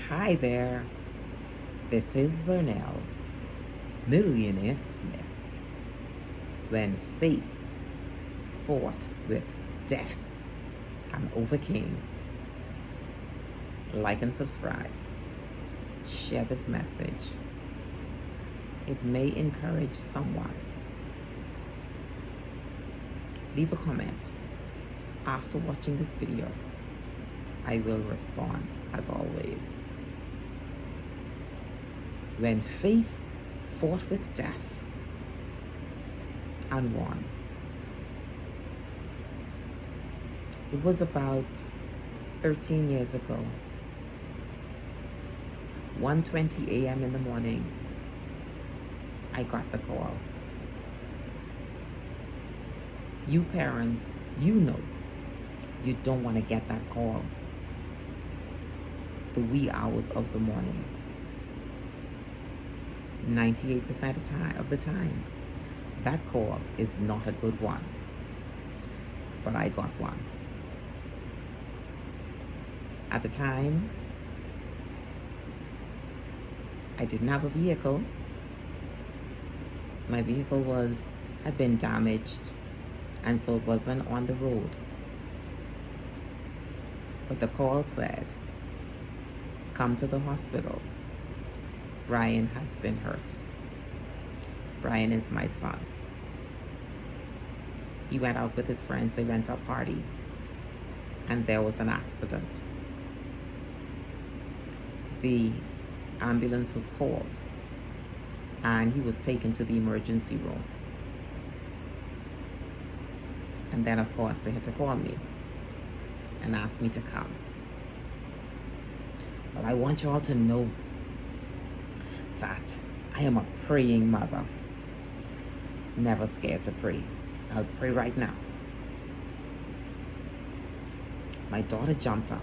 Hi there, this is Vernell, Millionaire Smith. When faith fought with death and overcame. Like and subscribe. Share this message. It may encourage someone. Leave a comment. After watching this video, I will respond as always. When faith fought with death and won. It was about 13 years ago, 1:20 a.m. in the morning, I got the call. You parents, you know, you don't want to get that call the wee hours of the morning. 98% of the times, that call is not a good one. But I got one. At the time, I didn't have a vehicle. My vehicle had been damaged, and so it wasn't on the road. But the call said, come to the hospital. Brian has been hurt. Brian is my son. He went out with his friends, they went to a party, and there was an accident. The ambulance was called, and he was taken to the emergency room. And then, of course, they had to call me and ask me to come. But I want you all to know that I am a praying mother. Never scared to pray. I'll pray right now. My daughter jumped up,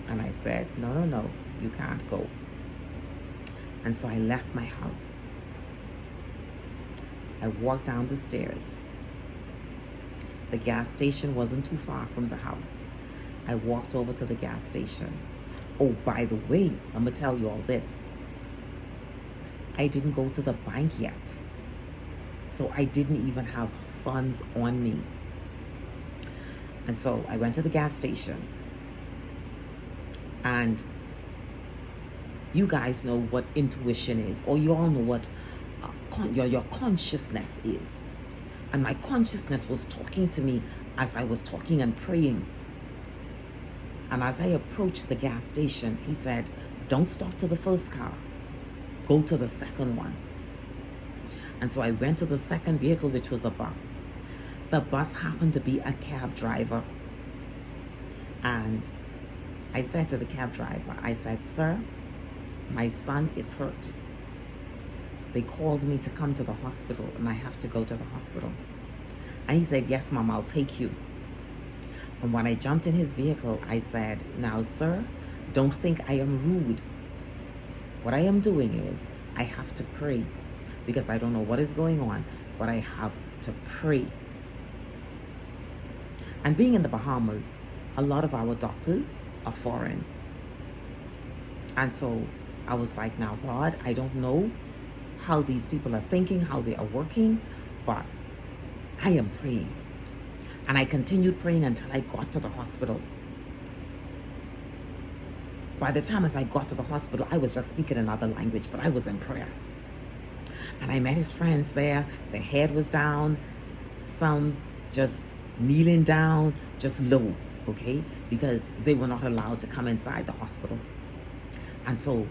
and I said, no, you can't go. And so I left my house. I walked down the stairs. The gas station wasn't too far from the house. I walked over to the gas station. Oh, by the way, I'm gonna tell you all this. I didn't go to the bank yet. So I didn't even have funds on me. And so I went to the gas station. And you guys know what intuition is, or you all know what your consciousness is. And my consciousness was talking to me as I was talking and praying. And as I approached the gas station, he said, don't stop to the first car. Go to the second one. And so I went to the second vehicle, which was a bus. The bus happened to be a cab driver. And I said to the cab driver, I said, sir, my son is hurt. They called me to come to the hospital, and I have to go to the hospital. And he said, yes, mom, I'll take you. And when I jumped in his vehicle, I said, now, sir, don't think I am rude. What I am doing is I have to pray because I don't know what is going on, but I have to pray. And being in the Bahamas, a lot of our doctors are foreign. And so I was like, now, God, I don't know how these people are thinking, how they are working, but I am praying. And I continued praying until I got to the hospital. By the time as I got to the hospital, I was just speaking another language, but I was in prayer. And I met his friends there. Their head was down, some just kneeling down, just low, okay? Because they were not allowed to come inside the hospital. And so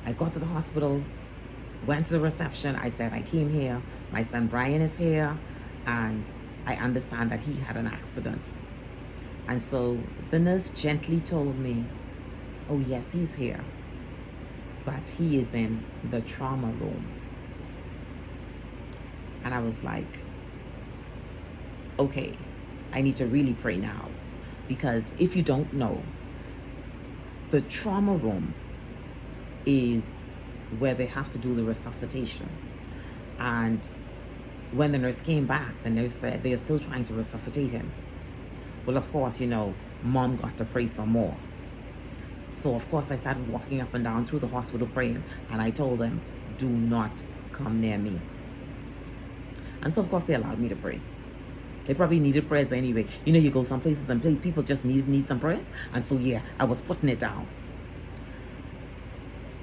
I got to the hospital, went to the reception. I said, I came here, my son Brian is here, and I understand that he had an accident. And so the nurse gently told me, oh yes, he's here, but he is in the trauma room. And I was like, okay, I need to really pray now. Because if you don't know, the trauma room is where they have to do the resuscitation. And when the nurse came back, the nurse said they are still trying to resuscitate him. Well, of course, mom got to pray some more. So, of course, I started walking up and down through the hospital praying, and I told them, do not come near me. And so, of course, they allowed me to pray. They probably needed prayers anyway. You know, you go some places and people just need some prayers. And so, yeah, I was putting it down.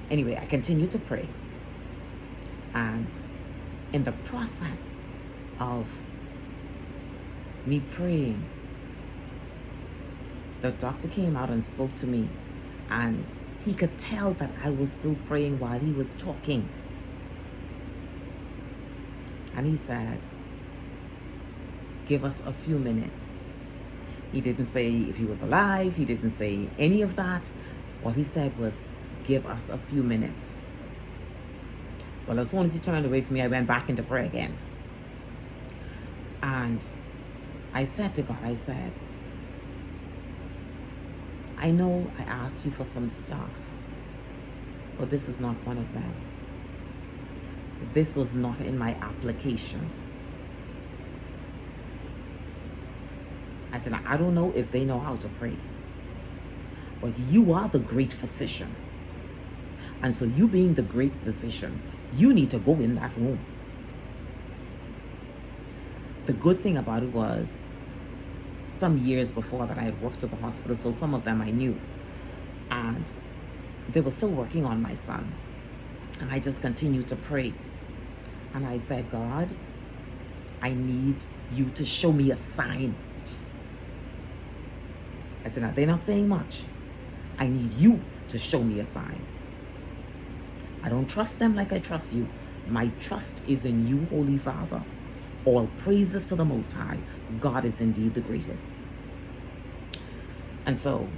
Anyway, I continued to pray. And in the process of me praying, the doctor came out and spoke to me. And he could tell that I was still praying while he was talking. And he said, give us a few minutes. He didn't say if he was alive. He didn't say any of that. What he said was, give us a few minutes. Well, as soon as he turned away from me, I went back into prayer again. And I said to God, I said, I know I asked you for some stuff, but this is not one of them. This was not in my application. I said, I don't know if they know how to pray, but you are the great physician. And so you being the great physician, you need to go in that room. The good thing about it was, some years before that I had worked at the hospital, so some of them I knew. And they were still working on my son. And I just continued to pray. And I said, God, I need you to show me a sign. I said, now they're not saying much. I need you to show me a sign. I don't trust them like I trust you. My trust is in you, Holy Father. All praises to the Most High. God is indeed the greatest. And so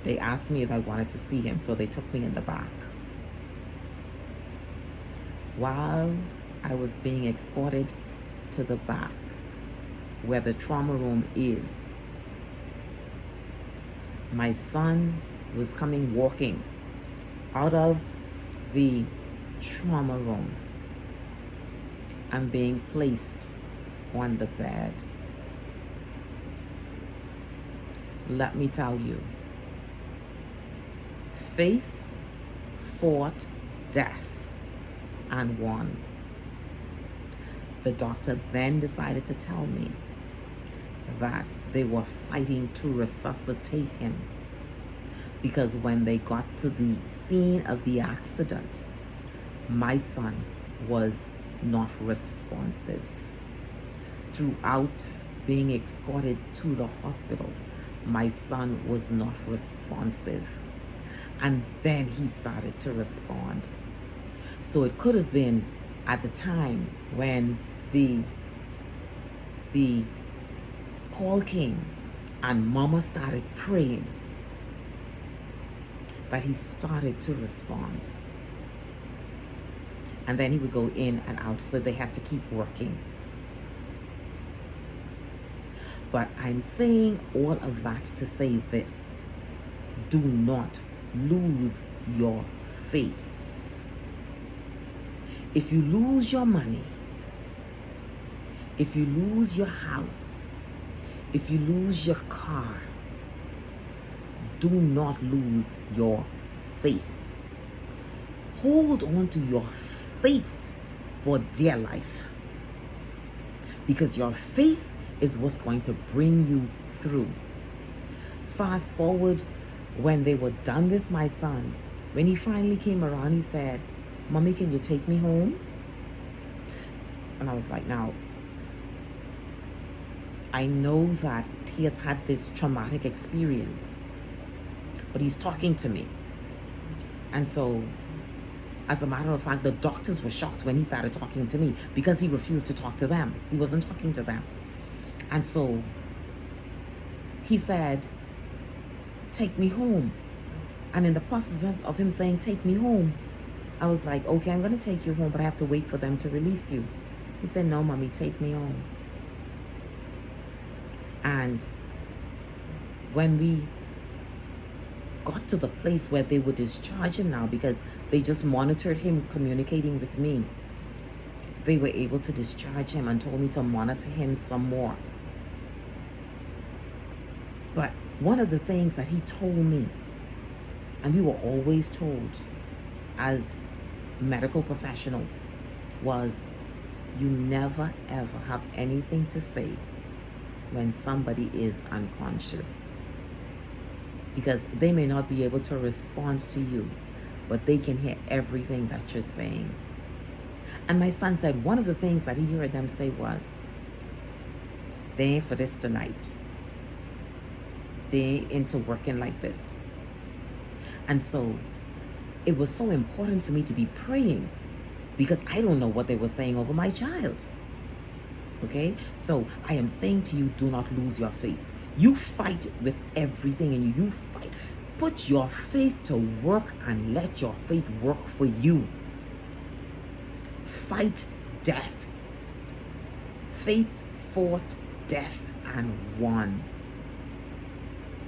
they asked me if I wanted to see him, so they took me in the back. While I was being escorted to the back, where the trauma room is, my son was coming walking out of the trauma room and being placed on the bed. Let me tell you, faith fought death and won. The doctor then decided to tell me that they were fighting to resuscitate him, because when they got to the scene of the accident, my son was not responsive. Throughout being escorted to the hospital, my son was not responsive. And then he started to respond. So it could have been at the time when the call came and Mama started praying that he started to respond. And then he would go in and out, so they had to keep working. But I'm saying all of that to say this: do not lose your faith. If you lose your money, if you lose your house, if you lose your car, do not lose your faith. Hold on to your faith for dear life, because your faith is what's going to bring you through. Fast forward, when they were done with my son, when he finally came around, he said, Mommy, can you take me home? And I was like, now, I know that he has had this traumatic experience, but he's talking to me. And so, as a matter of fact, the doctors were shocked when he started talking to me, because he refused to talk to them. He wasn't talking to them. And so he said, take me home. And in the process of him saying, take me home, I was like, okay, I'm going to take you home, but I have to wait for them to release you. He said, no, Mommy, take me home. And when we got to the place where they would discharge him now, because they just monitored him communicating with me, they were able to discharge him and told me to monitor him some more. But One of the things that he told me, and we were always told as medical professionals, was you never ever have anything to say when somebody is unconscious, because they may not be able to respond to you, but they can hear everything that you're saying. And my son said one of the things that he heard them say was, they ain't for this tonight. They ain't into working like this. And so it was so important for me to be praying, because I don't know what they were saying over my child. Okay? So I am saying to you, do not lose your faith. You fight with everything in you. You fight. Put your faith to work and let your faith work for you. Fight death. Faith fought death and won,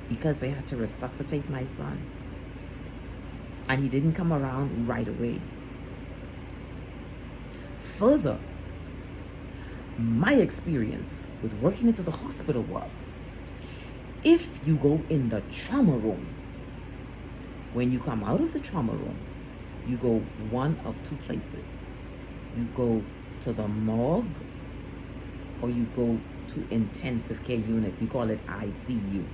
because they had to resuscitate my son. And he didn't come around right away. Further, my experience with working into the hospital was, if you go in the trauma room, when you come out of the trauma room, you go one of two places. You go to the morgue, or you go to intensive care unit. We call it ICU.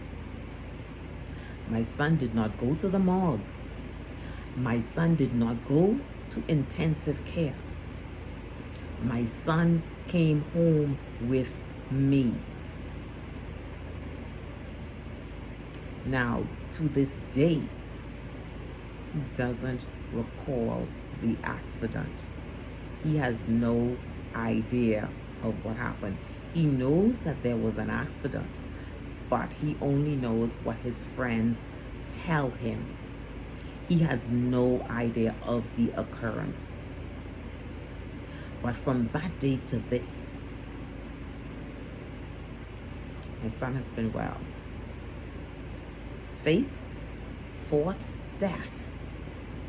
My son did not go to the morgue. My son did not go to intensive care. My son came home with me. Now, to this day, he doesn't recall the accident. He has no idea of what happened. He knows that there was an accident, but he only knows what his friends tell him. He has no idea of the occurrence. But from that day to this, my son has been well. Faith fought death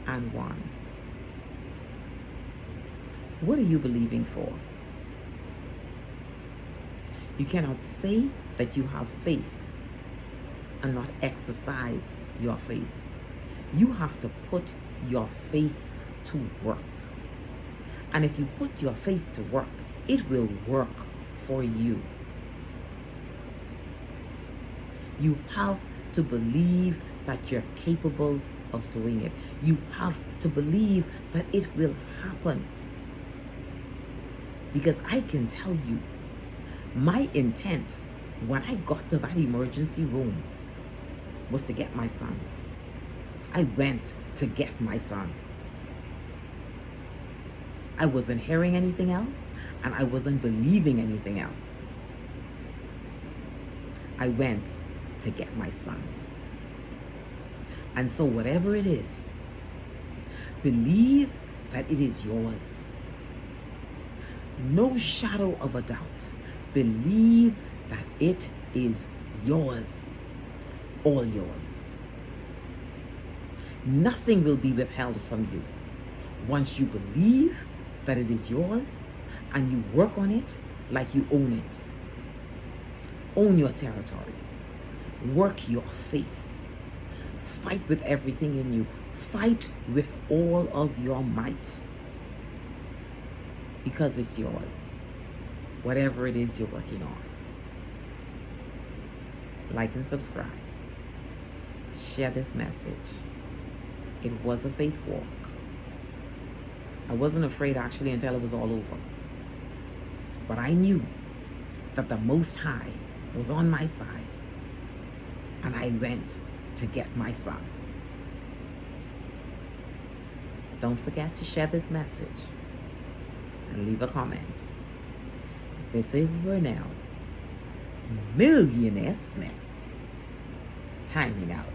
and won. What are you believing for? You cannot say that you have faith and not exercise your faith. You have to put your faith to work. And if you put your faith to work, it will work for you. You have to believe that you're capable of doing it. You have to believe that it will happen. Because I can tell you, my intent when I got to that emergency room was to get my son. I went to get my son. I wasn't hearing anything else, and I wasn't believing anything else. I went to get my son. And so whatever it is, believe that it is yours. No shadow of a doubt. Believe that it is yours. All yours. Nothing will be withheld from you. Once you believe that it is yours and you work on it like you own it. Own your territory. Work your faith. Fight with everything in you. Fight with all of your might. Because it's yours. Whatever it is you're working on. Like and subscribe. Share this message. It was a faith walk. I wasn't afraid actually until it was all over. But I knew that the Most High was on my side. And I went to get my son. Don't forget to share this message and leave a comment. This is Vernell, Millionaire Smith, timing out.